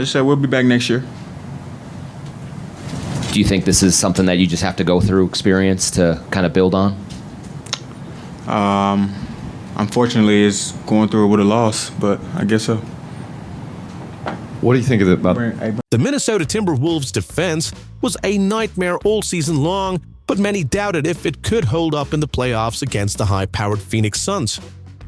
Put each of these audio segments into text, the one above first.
just said we'll be back next year. Do you think this is something that you just have to go through experience to kind of build on? Unfortunately, it's going through it with a loss, but I guess so. What do you think of about the Minnesota Timberwolves' defense was a nightmare all season long, but many doubted if it could hold up in the playoffs against the high-powered Phoenix Suns.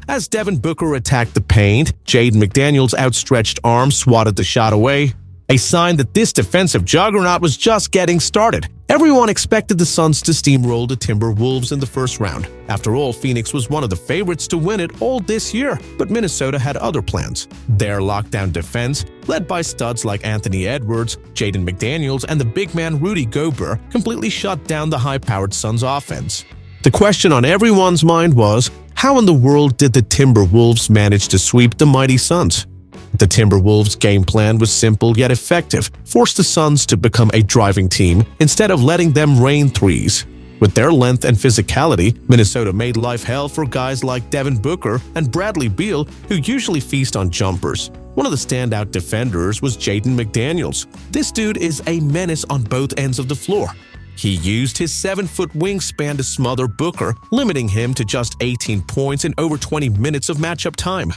As Devin Booker attacked the paint, Jaden McDaniels' outstretched arm swatted the shot away, a sign that this defensive juggernaut was just getting started. Everyone expected the Suns to steamroll the Timberwolves in the first round. After all, Phoenix was one of the favorites to win it all this year, but Minnesota had other plans. Their lockdown defense, led by studs like Anthony Edwards, Jaden McDaniels, and the big man Rudy Gobert, completely shut down the high-powered Suns offense. The question on everyone's mind was, how in the world did the Timberwolves manage to sweep the mighty Suns? The Timberwolves' game plan was simple yet effective, force the Suns to become a driving team instead of letting them rain threes. With their length and physicality, Minnesota made life hell for guys like Devin Booker and Bradley Beal, who usually feast on jumpers. One of the standout defenders was Jaden McDaniels. This dude is a menace on both ends of the floor. He used his 7-foot wingspan to smother Booker, limiting him to just 18 points in over 20 minutes of matchup time.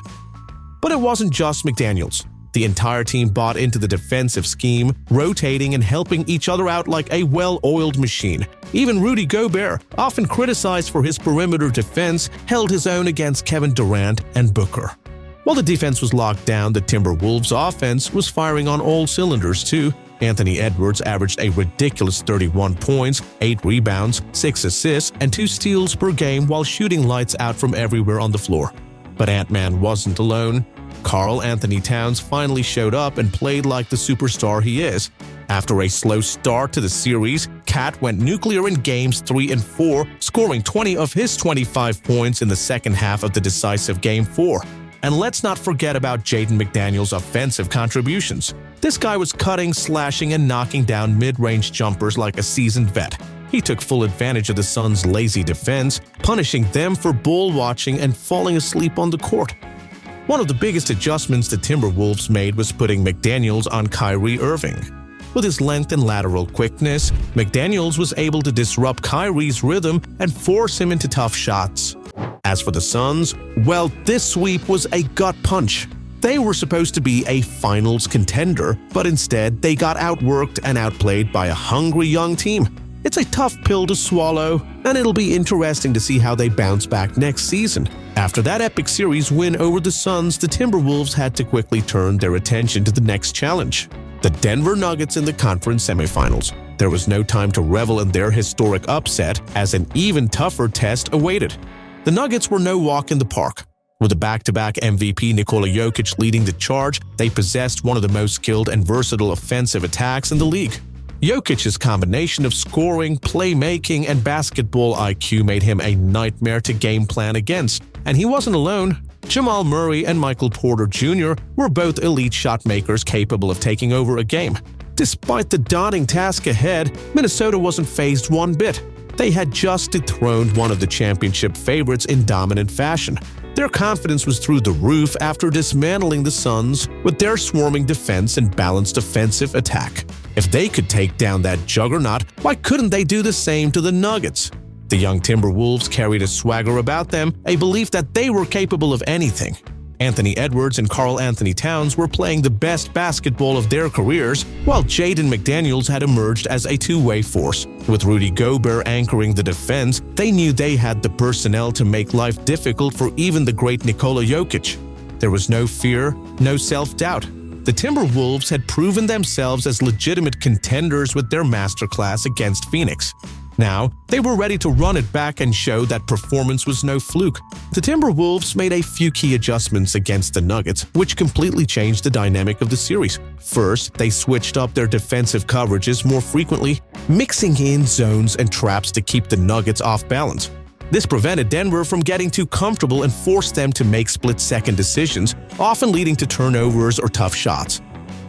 But it wasn't just McDaniels. The entire team bought into the defensive scheme, rotating and helping each other out like a well-oiled machine. Even Rudy Gobert, often criticized for his perimeter defense, held his own against Kevin Durant and Booker. While the defense was locked down, the Timberwolves' offense was firing on all cylinders too. Anthony Edwards averaged a ridiculous 31 points, 8 rebounds, 6 assists, and 2 steals per game while shooting lights out from everywhere on the floor. But Ant-Man wasn't alone. Karl Anthony Towns finally showed up and played like the superstar he is. After a slow start to the series, Cat went nuclear in games 3 and 4, scoring 20 of his 25 points in the second half of the decisive Game 4. And let's not forget about Jaden McDaniels' offensive contributions. This guy was cutting, slashing, and knocking down mid-range jumpers like a seasoned vet. He took full advantage of the Suns' lazy defense, punishing them for ball watching and falling asleep on the court. One of the biggest adjustments the Timberwolves made was putting McDaniels on Kyrie Irving. With his length and lateral quickness, McDaniels was able to disrupt Kyrie's rhythm and force him into tough shots. As for the Suns, well, this sweep was a gut punch. They were supposed to be a finals contender, but instead they got outworked and outplayed by a hungry young team. It's a tough pill to swallow, and it'll be interesting to see how they bounce back next season. After that epic series win over the Suns, the Timberwolves had to quickly turn their attention to the next challenge: the Denver Nuggets in the conference semifinals. There was no time to revel in their historic upset, as an even tougher test awaited. The Nuggets were no walk in the park. With the back-to-back MVP Nikola Jokic leading the charge, they possessed one of the most skilled and versatile offensive attacks in the league. Jokic's combination of scoring, playmaking, and basketball IQ made him a nightmare to game plan against. And he wasn't alone. Jamal Murray and Michael Porter Jr. were both elite shot makers capable of taking over a game. Despite the daunting task ahead, Minnesota wasn't fazed one bit. They had just dethroned one of the championship favorites in dominant fashion. Their confidence was through the roof after dismantling the Suns with their swarming defense and balanced offensive attack. If they could take down that juggernaut, why couldn't they do the same to the Nuggets? The young Timberwolves carried a swagger about them, a belief that they were capable of anything. Anthony Edwards and Karl Anthony Towns were playing the best basketball of their careers, while Jaden McDaniels had emerged as a two-way force. With Rudy Gobert anchoring the defense, they knew they had the personnel to make life difficult for even the great Nikola Jokic. There was no fear, no self-doubt. The Timberwolves had proven themselves as legitimate contenders with their masterclass against Phoenix. Now, they were ready to run it back and show that performance was no fluke. The Timberwolves made a few key adjustments against the Nuggets, which completely changed the dynamic of the series. First, they switched up their defensive coverages more frequently, mixing in zones and traps to keep the Nuggets off balance. This prevented Denver from getting too comfortable and forced them to make split-second decisions, often leading to turnovers or tough shots.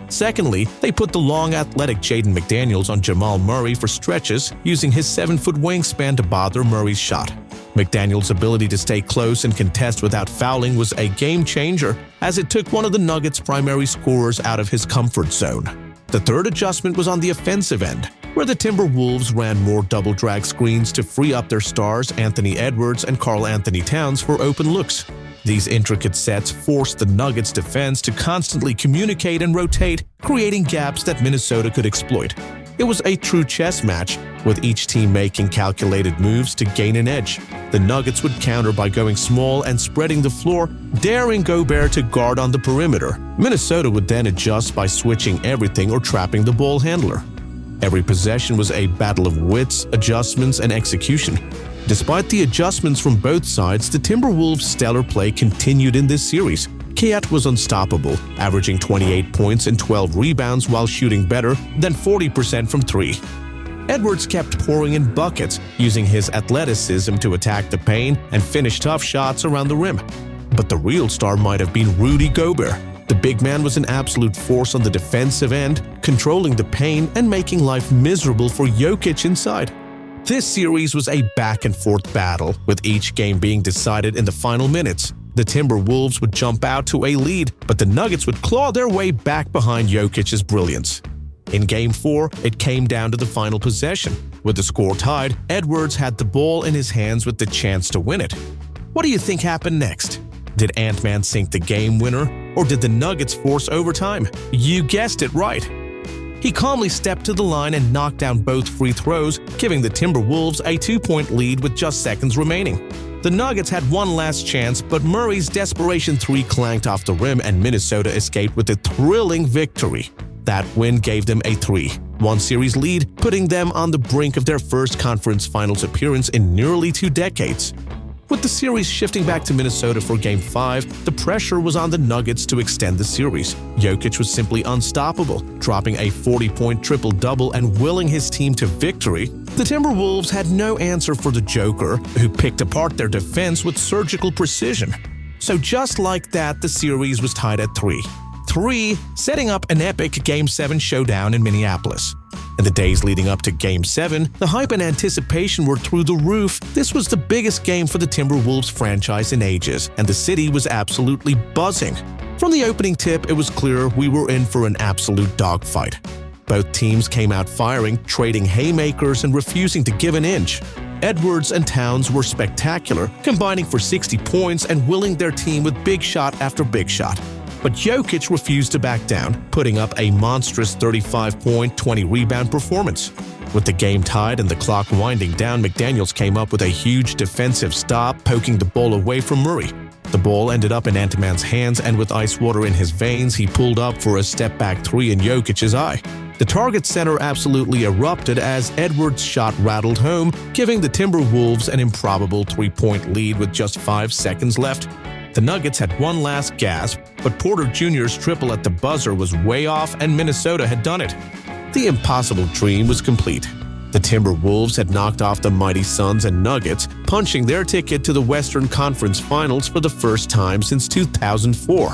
Secondly, they put the long, athletic Jaden McDaniels on Jamal Murray for stretches, using his 7-foot wingspan to bother Murray's shot. McDaniels' ability to stay close and contest without fouling was a game-changer, as it took one of the Nuggets' primary scorers out of his comfort zone. The third adjustment was on the offensive end, where the Timberwolves ran more double-drag screens to free up their stars Anthony Edwards and Karl Anthony Towns for open looks. These intricate sets forced the Nuggets' defense to constantly communicate and rotate, creating gaps that Minnesota could exploit. It was a true chess match, with each team making calculated moves to gain an edge. The Nuggets would counter by going small and spreading the floor, daring Gobert to guard on the perimeter. Minnesota would then adjust by switching everything or trapping the ball handler. Every possession was a battle of wits, adjustments, and execution. Despite the adjustments from both sides, the Timberwolves' stellar play continued in this series. Kayat was unstoppable, averaging 28 points and 12 rebounds while shooting better than 40% from three. Edwards kept pouring in buckets, using his athleticism to attack the paint and finish tough shots around the rim. But the real star might have been Rudy Gobert. The big man was an absolute force on the defensive end, controlling the paint and making life miserable for Jokic inside. This series was a back-and-forth battle, with each game being decided in the final minutes. The Timberwolves would jump out to a lead, but the Nuggets would claw their way back behind Jokic's brilliance. In Game 4, it came down to the final possession. With the score tied, Edwards had the ball in his hands with the chance to win it. What do you think happened next? Did Ant-Man sink the game winner, or did the Nuggets force overtime? You guessed it right. He calmly stepped to the line and knocked down both free throws, giving the Timberwolves a 2-point lead with just seconds remaining. The Nuggets had one last chance, but Murray's desperation three clanked off the rim and Minnesota escaped with a thrilling victory. That win gave them a 3-1 series lead, putting them on the brink of their first conference finals appearance in nearly 2 decades. With the series shifting back to Minnesota for Game 5, the pressure was on the Nuggets to extend the series. Jokic was simply unstoppable, dropping a 40-point triple-double and willing his team to victory. The Timberwolves had no answer for the Joker, who picked apart their defense with surgical precision. So just like that, the series was tied at 3-3, setting up an epic Game 7 showdown in Minneapolis. In the days leading up to Game 7, the hype and anticipation were through the roof. This was the biggest game for the Timberwolves franchise in ages, and the city was absolutely buzzing. From the opening tip, it was clear we were in for an absolute dogfight. Both teams came out firing, trading haymakers and refusing to give an inch. Edwards and Towns were spectacular, combining for 60 points and willing their team with big shot after big shot. But Jokic refused to back down, putting up a monstrous 35-point, 20-rebound performance. With the game tied and the clock winding down, McDaniels came up with a huge defensive stop, poking the ball away from Murray. The ball ended up in Ant-Man's hands, and with ice water in his veins, he pulled up for a step-back three in Jokic's eye. The Target Center absolutely erupted as Edwards' shot rattled home, giving the Timberwolves an improbable 3-point lead with just 5 seconds left. The Nuggets had one last gasp, but Porter Jr.'s triple at the buzzer was way off and Minnesota had done it. The impossible dream was complete. The Timberwolves had knocked off the mighty Suns and Nuggets, punching their ticket to the Western Conference Finals for the first time since 2004.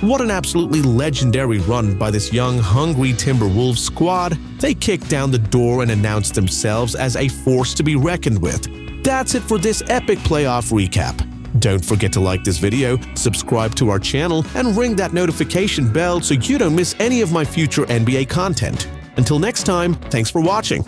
What an absolutely legendary run by this young, hungry Timberwolves squad. They kicked down the door and announced themselves as a force to be reckoned with. That's it for this epic playoff recap. Don't forget to like this video, subscribe to our channel, and ring that notification bell so you don't miss any of my future NBA content. Until next time, thanks for watching.